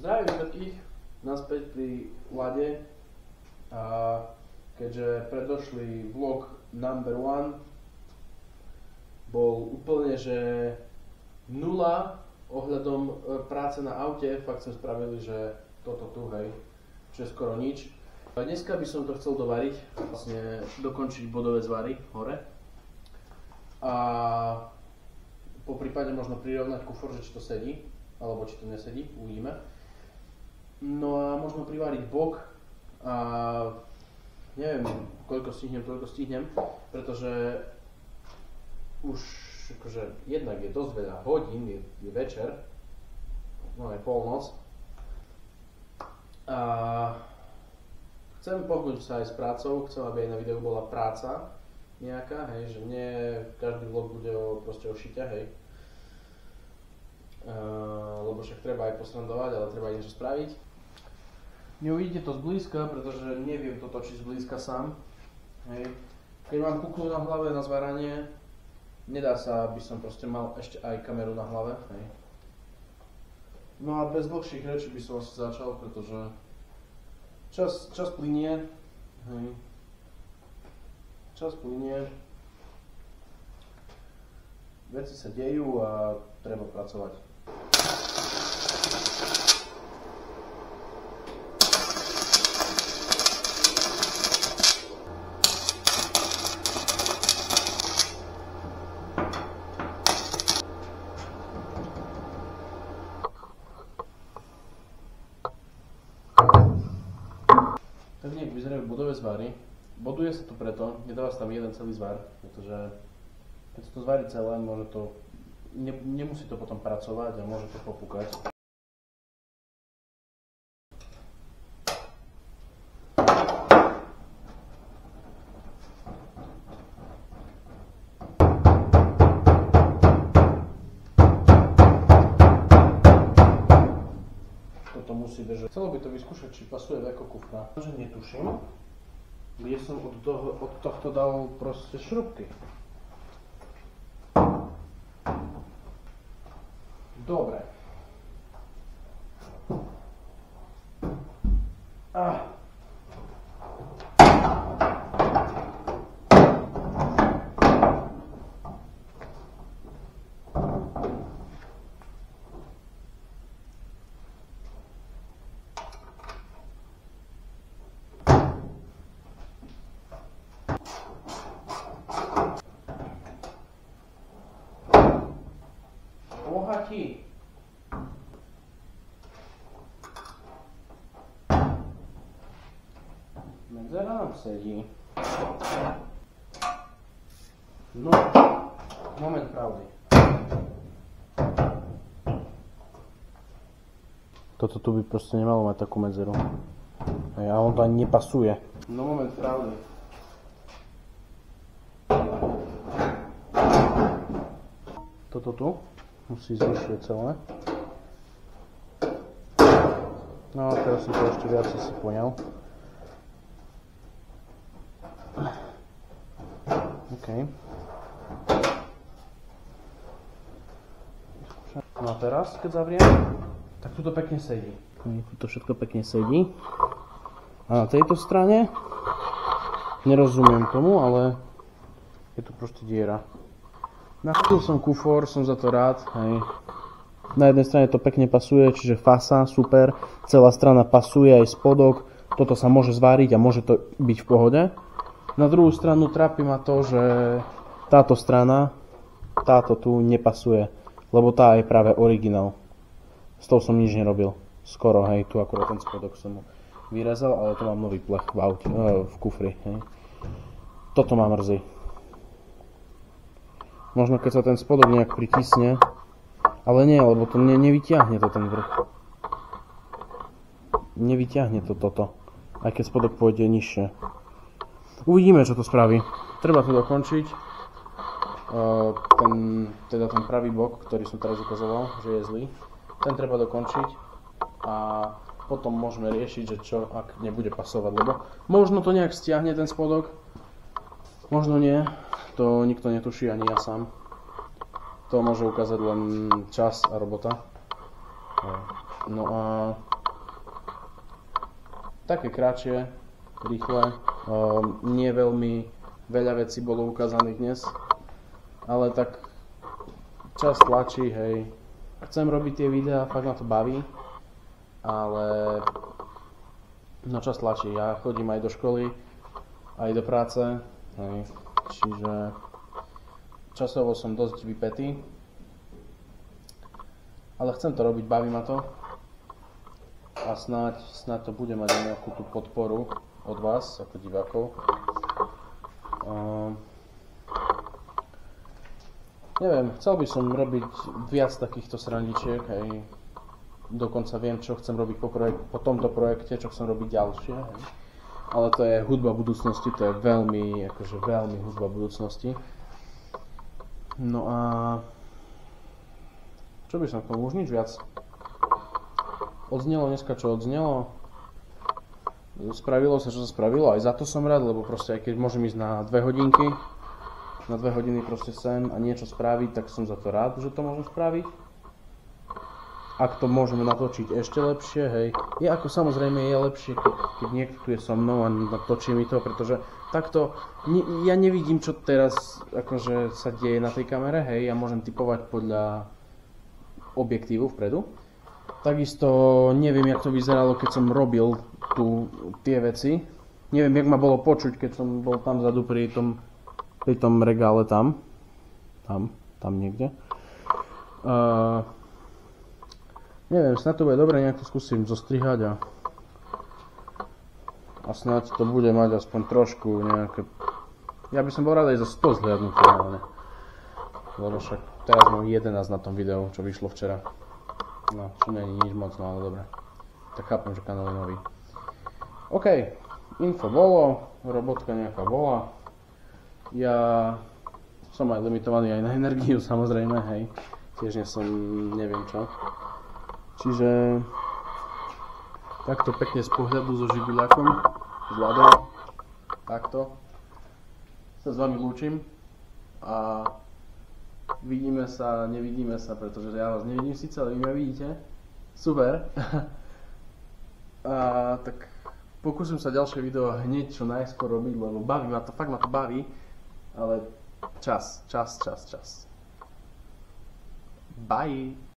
Zdravím všetkých naspäť pri Lade. A keďže predošlý vlog number 1 bol úplne že nula ohľadom práce na aute, fakt sme spravili, že toto tu, hej, čo je skoro nič. A dneska by som to chcel dovariť, vlastne dokončiť bodové zvary hore. A po prípade možno prirovnať kufor, že či to sedí, alebo či to nesedí, uvidíme. No a možno privariť bok a neviem, koľko stihnem, pretože už akože jednak je dosť veľa hodín, je večer, no aj polnoc. A chcem pohnúť sa aj s prácou, chcem, aby aj na videu bola práca nejaká, hej, že nie každý vlog bude proste o šiťa, hej. Lebo však treba aj posrandovať, ale treba aj niečo spraviť. Neuvidíte to zblízka, pretože neviem to točiť zblízka sám. Hej. Keď mám kuklu na hlave na zvaranie, nedá sa, aby som proste mal ešte aj kameru na hlave. Hej. No a bez dlhších rečí by som asi začal, pretože čas plynie. Hej. Čas plynie. Veci sa dejú a treba pracovať. Tak nejak vyzerajú bodové zvary. Boduje sa to preto, nedáva sa tam jeden celý zvar, pretože keď sa to zvarí celé, môže to, nemusí to potom pracovať a môže to popúkať. Musí držať. Chcelo by to vyskúšať, či pasuje ako kufra. Že netuším, kde som od tohto dal proste šrubky. Dobre. Bohatí. Medzera nám sedí. No, moment pravdy. Toto tu by proste nemalo mať takú medzeru. A on to ani nepasuje. No, moment pravdy. Toto tu musí zvyšuje celé. No, teraz som to ešte viac si poňal. OK. No a teraz, keď zavriem, tak tu to pekne sedí. Tu to všetko pekne sedí. A na tejto strane nerozumiem tomu, ale je tu proste diera. Nakúpil som kufor, som za to rád, hej. Na jednej strane to pekne pasuje, čiže fasa, super. Celá strana pasuje, aj spodok. Toto sa môže zváriť a môže to byť v pohode. Na druhú stranu trápi ma to, že táto strana, táto tu nepasuje, lebo tá je práve originál. S tou som nič nerobil. Skoro, hej, tu akurát ten spodok som vyrezal, ale to mám nový plech v aute, v kufri, hej. Toto ma mrzí. Možno keď sa ten spodok nejak pritisne, ale nie, lebo to nevyťahne to ten vrch. Nevyťahne to toto, aj keď spodok pôjde nižšie. Uvidíme, čo to spraví. Treba to dokončiť. Ten pravý bok, ktorý som teraz ukazoval, že je zlý, ten treba dokončiť a potom môžeme riešiť, že čo, ak nebude pasovať, lebo možno to nejak stiahne ten spodok, možno nie. To nikto netuší, ani ja sám. To môže ukázať len čas a robota. No a také kratšie, rýchle. Nie veľmi veľa vecí bolo ukázaných dnes, ale tak čas tlačí, hej. Chcem robiť tie videá, fakt ma to baví, ale no čas tlačí. Ja chodím aj do školy, aj do práce, hej. Čiže časovo som dosť vypätý, ale chcem to robiť, baví ma to a snáď to bude mať nejakú tú podporu od vás ako divákov. Neviem, chcel by som robiť viac takýchto srandičiek, hej. Dokonca viem, čo chcem robiť po tomto projekte, čo chcem robiť ďalšie, hej. Ale to je hudba budúcnosti, to je veľmi hudba budúcnosti. No a čo by som k tomu, už nič viac. Odznelo dneska, čo odznelo. Spravilo sa, čo sa spravilo, aj za to som rád, lebo proste aj keď môžem ísť na 2 hodinky, na 2 hodiny proste sem a niečo spraviť, tak som za to rád, že to môžem spraviť. Ak to môžeme natočiť ešte lepšie, hej. Samozrejme je lepšie, keď niekto tu je so mnou a natočí mi to, pretože takto ja nevidím, čo teraz akože sa deje na tej kamere, hej. Ja môžem tipovať podľa objektívu vpredu. Takisto neviem, jak to vyzeralo, keď som robil tie veci. Neviem, jak ma bolo počuť, keď som bol tam vzadu pri tom regále tam niekde. Neviem, snad to bude dobre, nejak to skúsim zostrihať a snad to bude mať aspoň trošku nejaké... Ja by som bol rád aj za 100 zhliadnutí, ale ne. Lebo však teraz mám 11 na tom videu, čo vyšlo včera. No, čo nie je nič moc, no ale dobre. Tak chápem, že kanál je nový. OK, info bolo, robotka nejaká bola. Ja som aj limitovaný aj na energiu, samozrejme, hej. Tiež nie som, neviem čo. Čiže takto pekne z pohľadu so živiľakom, s ľadou, takto sa s vami lúčim a vidíme sa, nevidíme sa, pretože ja vás nevidím síce, ale vy ma vidíte. Super. A tak pokúsim sa ďalšie video hneď čo najskôr robiť, lebo baví ma to, fakt ma to baví, ale čas. Bye.